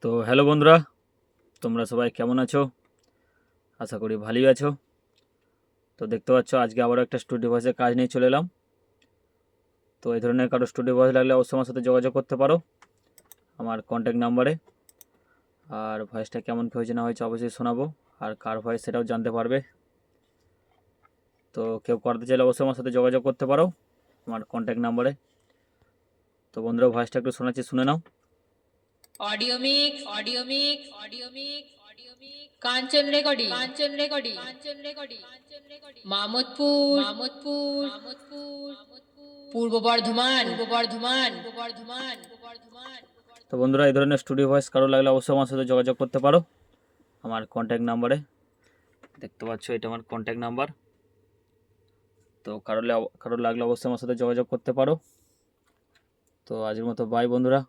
তো হ্যালো বন্ধুরা, তোমরা সবাই কেমন আছো? আশা করি ভালোই আছো। তো দেখতে পাচ্ছ আজকে আবারও একটা স্টুডিও ভয়েসের কাজ নিয়ে চলে এলাম। তো এই ধরনের কারো স্টুডিও ভয়েস লাগলে অবশ্যই আমার সাথে যোগাযোগ করতে পারো আমার কন্ট্যাক্ট নাম্বারে। আর ভয়েসটা কেমন কী হয়েছে না হয়েছে অবশ্যই শোনাবো, আর কার ভয়েস সেটাও জানতে পারবে। তো কেউ করতে চাইলে অবশ্যই আমার সাথে যোগাযোগ করতে পারো আমার কন্ট্যাক্ট নাম্বারে। তো বন্ধুরা, ভয়েসটা একটু শোনাচ্ছি, শুনে নাও। Audio mix audio mix audio mix audio mix Kanchan recording Kanchan recording Kanchan recording Mamadpur Mamadpur Mamadpur Purba Bardhaman পূর্ব বর্ধমান পূর্ব বর্ধমান পূর্ব বর্ধমান। তো বন্ধুরা, এই ধরনের স্টুডিও ভয়েস কারো লাগলে অবশ্যই আমার সাথে যোগাযোগ করতে পারো আমার কন্ট্যাক্ট নাম্বারে। দেখতে পাচ্ছ এটা আমার কন্ট্যাক্ট নাম্বার। তো কারো লাগলে অবশ্যই আমার সাথে যোগাযোগ করতে পারো। তো আজকের মতো বাই বন্ধুরা।